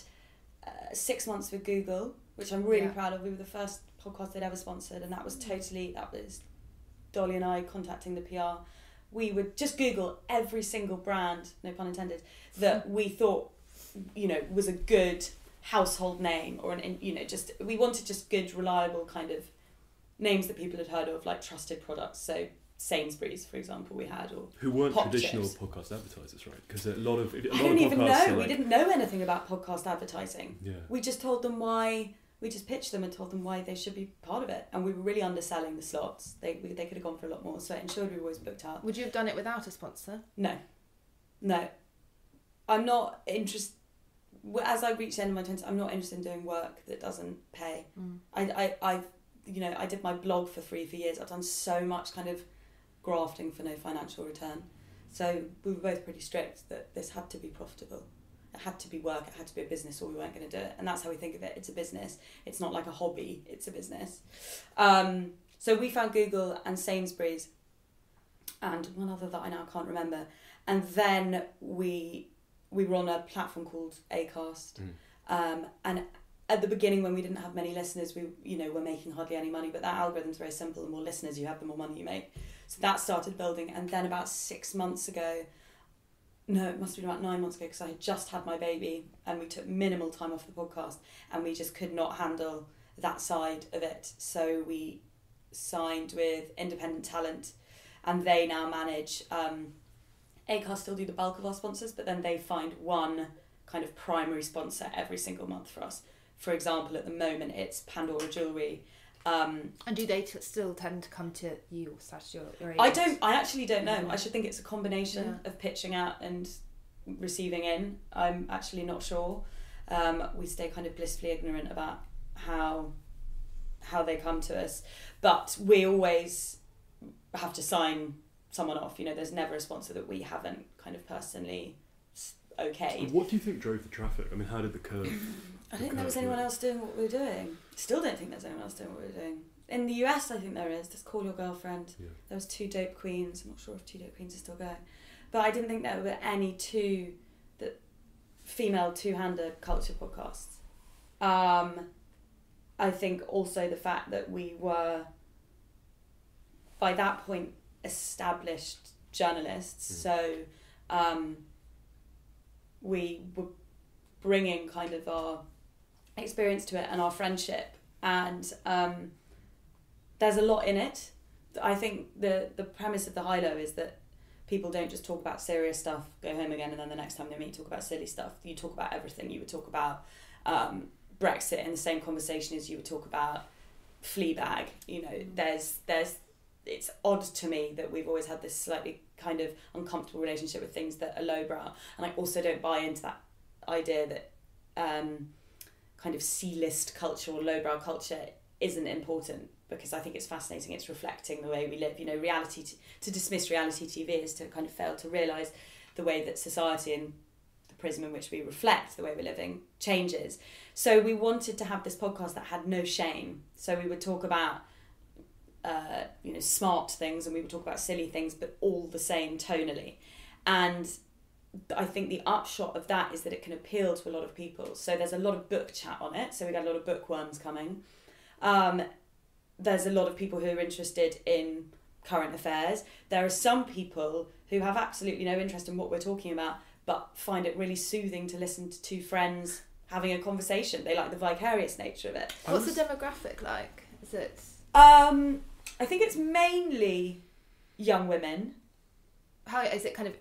6 months with Google, which I'm really proud of. We were the first podcast they'd ever sponsored, and that was Dolly and I contacting the PR. We would just Google every single brand, no pun intended, that we thought, was a good household name, or we wanted just good, reliable kind of names that people had heard of, like trusted products. So Sainsbury's, for example, we had, or who weren't Pop traditional Chips. Podcast advertisers, right? Because a lot of I don't even know. We didn't know anything about podcast advertising. Yeah. We just told them why. We just pitched them and told them why they should be part of it, and we were really underselling the slots. They could have gone for a lot more, so it ensured we were always booked up. Would you have done it without a sponsor? No. I'm not interested. As I reach the end of my 20s, I'm not interested in doing work that doesn't pay. I did my blog for free for years. I've done so much kind of grafting for no financial return. So we were both pretty strict that this had to be profitable. It had to be work, it had to be a business, or we weren't going to do it. And that's how we think of it. It's a business. It's not like a hobby, it's a business. So we found Google and Sainsbury's and one other that I now can't remember. And then we were on a platform called Acast. And at the beginning, when we didn't have many listeners, we were making hardly any money, but that algorithm's very simple. The more listeners you have, the more money you make. So that started building. And then about 6 months ago, no, it must have been about 9 months ago, because I had just had my baby and we took minimal time off the podcast, and we just could not handle that side of it. So we signed with Independent Talent, and they now manage. Acast still do the bulk of our sponsors, but then they find one kind of primary sponsor every single month for us. For example, at the moment it's Pandora Jewellery. And do they still tend to come to you / your agents? I actually don't know. I should think it's a combination of pitching out and receiving in. I'm actually not sure. We stay kind of blissfully ignorant about how they come to us, but we always have to sign someone off. You know, there's never a sponsor that we haven't kind of personally okayed. And what do you think drove the traffic? I mean, how did the curve? I don't think there was anyone else doing what we were doing. Still don't think there's anyone else doing what we were doing. In the US, I think there is. There's Call Your Girlfriend. Yeah. There was 2 Dope Queens. I'm not sure if 2 Dope Queens are still going. But I didn't think there were any female two-hander culture podcasts. I think also the fact that we were, by that point, established journalists. So we were bringing kind of our experience to it and our friendship, and there's a lot in it. I think the premise of the high low is that people don't just talk about serious stuff, go home again, and then the next time they meet talk about silly stuff. You talk about everything. You would talk about Brexit in the same conversation as you would talk about Fleabag. You know, there's it's odd to me that we've always had this slightly kind of uncomfortable relationship with things that are lowbrow, and I also don't buy into that idea that kind of C-list culture or lowbrow culture isn't important, because I think it's fascinating. It's reflecting the way we live. You know, reality to dismiss reality TV is to kind of fail to realise the way that society and the prism in which we reflect the way we're living changes. So we wanted to have this podcast that had no shame. So we would talk about smart things, and we would talk about silly things, but all the same tonally. And I think the upshot of that is that it can appeal to a lot of people. So there's a lot of book chat on it. So we got a lot of bookworms coming. There's a lot of people who are interested in current affairs. There are some people who have absolutely no interest in what we're talking about, but find it really soothing to listen to 2 friends having a conversation. They like the vicarious nature of it. What's the demographic like? Is it? I think it's mainly young women. How is it kind of?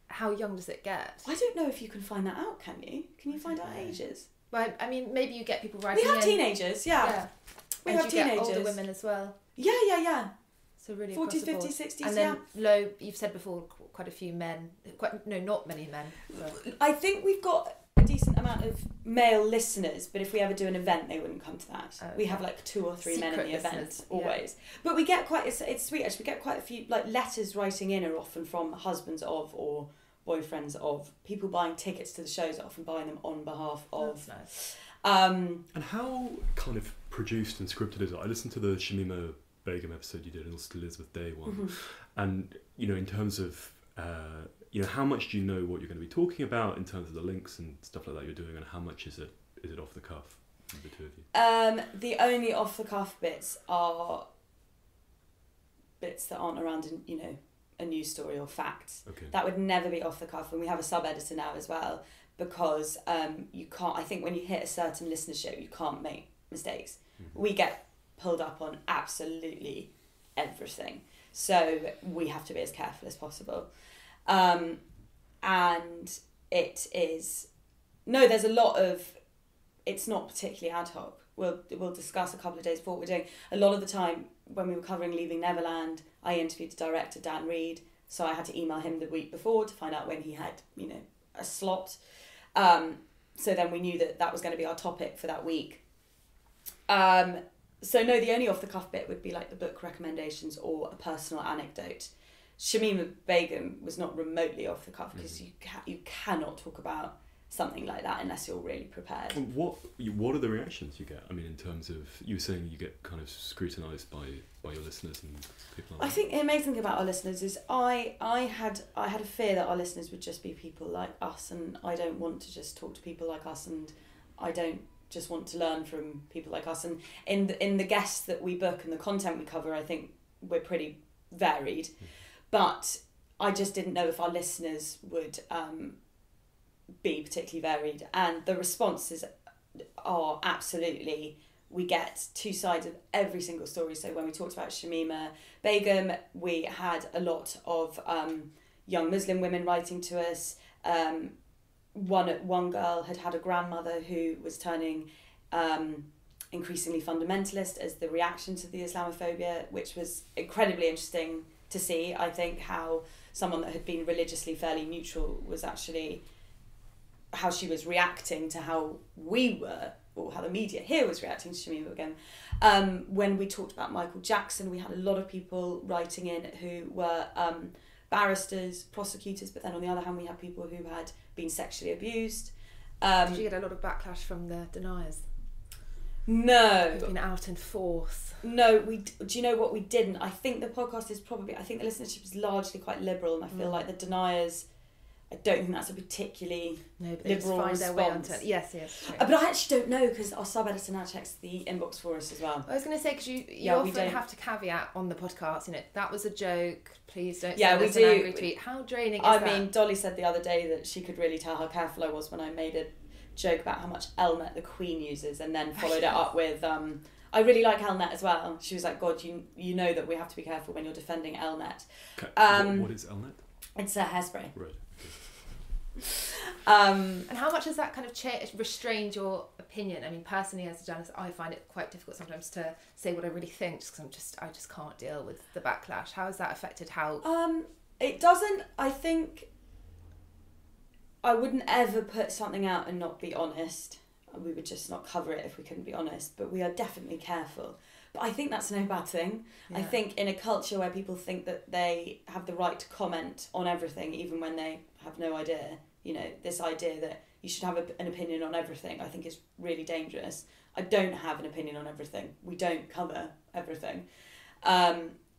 How young does it get? I don't know if you can find that out. Can you? Can you find out ages? Well, I mean, maybe you get people writing. We have teenagers, yeah. We have teenagers. Get older women as well. Yeah. So really 40s, 50s, 60s, and then low. You've said before, quite a few men. Not many men. But. I think we've got a decent amount of male listeners, but if we ever do an event, they wouldn't come to that. Oh, okay. We have like 2 or 3 secret men in the listeners, event always. Yeah. But we get quite. It's sweet actually. We get quite a few like letters writing in are often from husbands of or boyfriends of people buying tickets to the shows, often buying them on behalf of. That's nice. And how kind of produced and scripted is it? I listened to the Shamima Begum episode you did, and also the Elizabeth Day one, and in terms of how much do you know what you're going to be talking about in terms of the links and stuff like that you're doing, and how much is it off the cuff, the 2 of you? The only off the cuff bits are bits that aren't around in a news story or facts. Okay. That would never be off the cuff, and we have a sub-editor now as well, because you can't. I think when you hit a certain listenership, you can't make mistakes. Mm-hmm. We get pulled up on absolutely everything, so we have to be as careful as possible. And it is there's a lot of. It's not particularly ad hoc. We'll discuss a couple of days before what we're doing. A lot of the time when we were covering Leaving Neverland, I interviewed the director Dan Reed, so I had to email him the week before to find out when he had a slot. So then we knew that was going to be our topic for that week. So no, the only off the cuff bit would be like the book recommendations or a personal anecdote. Shamima Begum was not remotely off the cuff, because you cannot talk about something like that unless you're really prepared. What are the reactions you get? I mean, in terms of, you were saying you get kind of scrutinised by your listeners and people like that. I think the amazing thing about our listeners is I had a fear that our listeners would just be people like us, and I don't want to just talk to people like us, and I don't just want to learn from people like us. And in the guests that we book and the content we cover, I think we're pretty varied. But I just didn't know if our listeners would be particularly varied, and the responses are absolutely we get two sides of every single story. So when we talked about Shamima Begum, we had a lot of young Muslim women writing to us. One girl had a grandmother who was turning increasingly fundamentalist as the reaction to the Islamophobia, which was incredibly interesting to see. I think how someone that had been religiously fairly neutral was actually how she was reacting to how we were, or how the media here was reacting to Shamima again. When we talked about Michael Jackson, we had a lot of people writing in who were barristers, prosecutors, but then on the other hand we had people who had been sexually abused. Did you get a lot of backlash from the deniers? No. Who've been out in force? No, do you know what we didn't? I think the podcast is probably, I think the listenership is largely quite liberal, and I feel like the deniers, I don't think that's a particularly liberal response. Their way onto it. Yes, true. But I actually don't know, because our sub-editor now checks the inbox for us as well. I was going to say, because you often have to caveat on the podcast, that was a joke, please don't send us an angry tweet. How draining is that? I mean, Dolly said the other day that she could really tell how careful I was when I made a joke about how much Elle the Queen uses, and then followed it up with I really like Elle as well. She was like, God, you know that we have to be careful when you're defending Elle. What is Elle? It's a hairspray. Right. And how much has that kind of restrained your opinion? I mean, personally, as a journalist, I find it quite difficult sometimes to say what I really think, just because I just can't deal with the backlash. How has that affected how? It doesn't. I think I wouldn't ever put something out and not be honest. We would just not cover it if we couldn't be honest. But we are definitely careful. But I think that's no bad thing. Yeah. I think in a culture where people think that they have the right to comment on everything, even when they have no idea, this idea that you should have an opinion on everything, I think is really dangerous. I don't have an opinion on everything. We don't cover everything.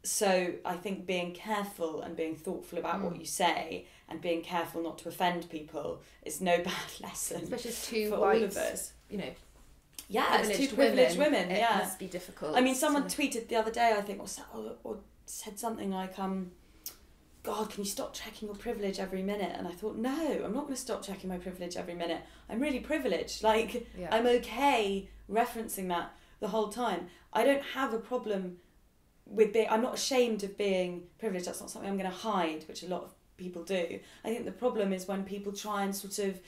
So I think being careful and being thoughtful about what you say, and being careful not to offend people, is no bad lesson. Especially as two for white, all of us. Yeah, it's two privileged women. It must be difficult. I mean, someone tweeted the other day, I think, or said something like, God, can you stop checking your privilege every minute? And I thought, no, I'm not going to stop checking my privilege every minute. I'm really privileged. I'm okay referencing that the whole time. I don't have a problem with being, I'm not ashamed of being privileged. That's not something I'm going to hide, which a lot of people do. I think the problem is when people try and sort of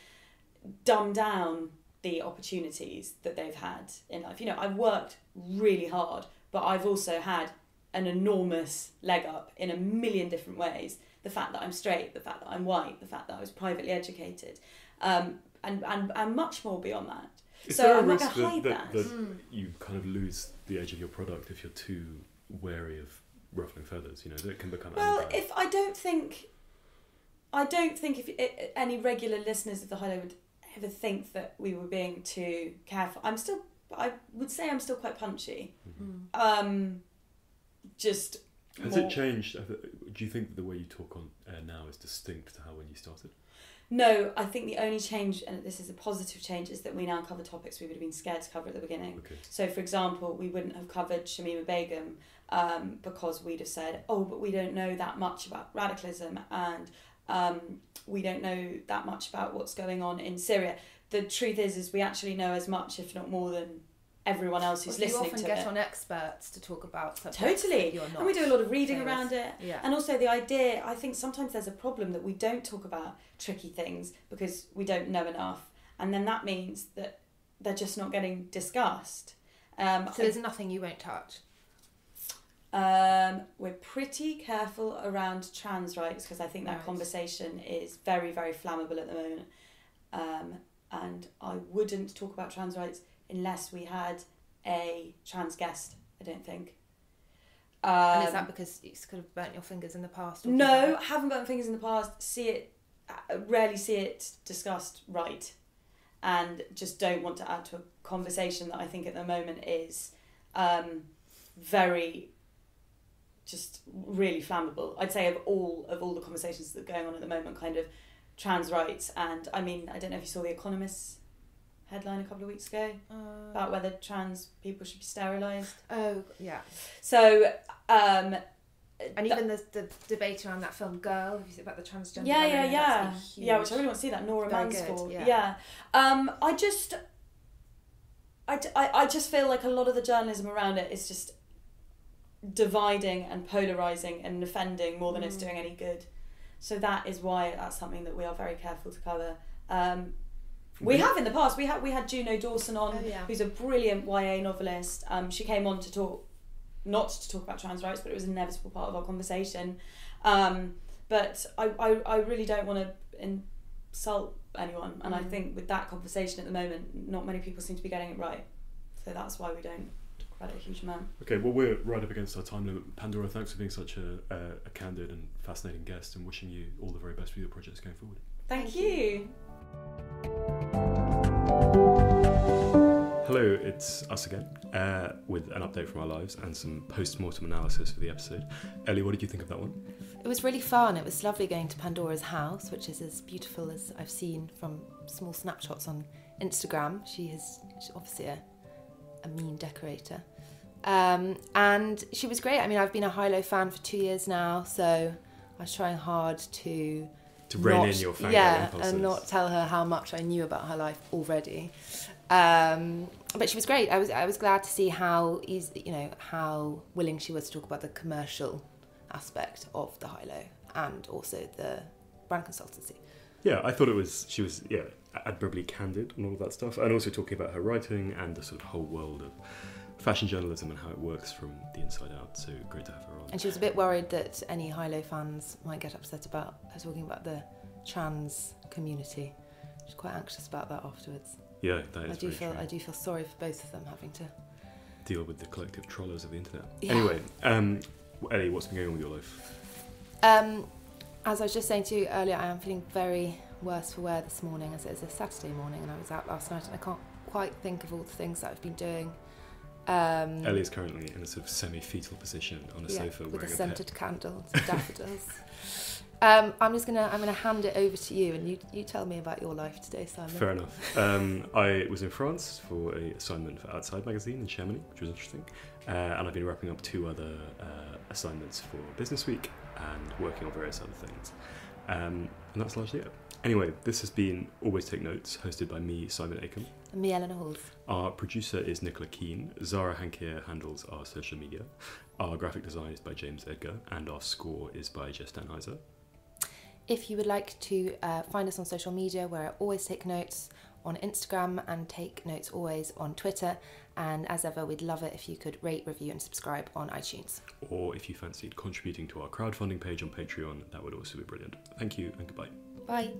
dumb down the opportunities that they've had in life. I've worked really hard, but I've also had an enormous leg up in a million different ways. The fact that I'm straight, the fact that I'm white, the fact that I was privately educated, and much more beyond that. Is so there I'm a not risk going to hide that you kind of lose the edge of your product if you're too wary of ruffling feathers? That it can become. Well, I don't think if any regular listeners of the Highlight would ever think that we were being too careful. I would say I'm still quite punchy. Mm-hmm. Has it changed? Do you think that the way you talk on air now is distinct to how when you started? No, I think the only change, and this is a positive change, is that we now cover topics we would have been scared to cover at the beginning. Okay. So, for example, we wouldn't have covered Shamima Begum because we'd have said, but we don't know that much about radicalism, and we don't know that much about what's going on in Syria. The truth is we actually know as much, if not more, than everyone else who's listening to it. You often get on experts to talk about subjects. Totally. And we do a lot of reading around it. Yeah. And also the idea, I think sometimes there's a problem that we don't talk about tricky things because we don't know enough. And then that means that they're just not getting discussed. So there's nothing you won't touch? We're pretty careful around trans rights because I think that conversation is very, very flammable at the moment. And I wouldn't talk about trans rights unless we had a trans guest, I don't think. And is that because you sort of burnt your fingers in the past? No, haven't burnt fingers in the past. Rarely see it discussed right. And just don't want to add to a conversation that I think at the moment is very, just really flammable. I'd say of all the conversations that are going on at the moment, kind of trans rights. And I mean, I don't know if you saw The Economist's headline a couple of weeks ago about whether trans people should be sterilised. Oh, yeah. So, and even the debate around that film Girl, have you seen about the transgender? Yeah, which I really want to see that. Nora Mansfield. I I just feel like a lot of the journalism around it is just dividing and polarising and offending more than it's doing any good. So that is why that's something that we are very careful to cover. We have in the past. We had Juno Dawson on, who's a brilliant YA novelist. She came on to talk, not to talk about trans rights, but it was an inevitable part of our conversation. But I really don't want to insult anyone, and I think with that conversation at the moment, not many people seem to be getting it right. So that's why we don't talk about it a huge amount. Okay, well, we're right up against our time limit. Pandora, thanks for being such a candid and fascinating guest, and wishing you all the very best for your projects going forward. Thank you. Hello, it's us again, with an update from our lives and some post-mortem analysis for the episode. Elle, what did you think of that one? It was really fun. It was lovely going to Pandora's house, which is as beautiful as I've seen from small snapshots on Instagram. She's obviously a mean decorator. And she was great. I mean, I've been a Hilo fan for 2 years now, so I was trying hard to rein in your fangirl impulses. And not tell her how much I knew about her life already. But she was great. I was glad to see how how willing she was to talk about the commercial aspect of the Hilo and also the brand consultancy. Yeah, I thought she was admirably candid on all of that stuff, and also talking about her writing and the sort of whole world of fashion journalism and how it works from the inside out. So great to have her on. And she was a bit worried that any Hilo fans might get upset about her talking about the trans community. She was quite anxious about that afterwards. Yeah, that is very true. I do feel sorry for both of them having to deal with the collective trollers of the internet. Yeah. Anyway, Ellie, what's been going on with your life? As I was just saying to you earlier, I am feeling very worse for wear this morning, as it is a Saturday morning, and I was out last night and I can't quite think of all the things that I've been doing. Ellie is currently in a sort of semi-fetal position on a sofa with wearing a scented candle and some daffodils. I'm gonna hand it over to you, and you tell me about your life today, Simon. Fair enough. I was in France for an assignment for Outside magazine in Chamonix, which was interesting, and I've been wrapping up 2 other assignments for Business Week and working on various other things, and that's largely it. Anyway, this has been Always Take Notes, hosted by me, Simon Acombe. And me, Eleanor Halls. Our producer is Nicola Keane. Zara Hankier handles our social media. Our graphic design is by James Edgar, and our score is by Jess Danheiser. If you would like to find us on social media, we're at Always Take Notes on Instagram and Take Notes Always on Twitter. And as ever, we'd love it if you could rate, review and subscribe on iTunes. Or if you fancied contributing to our crowdfunding page on Patreon, that would also be brilliant. Thank you and goodbye. Bye.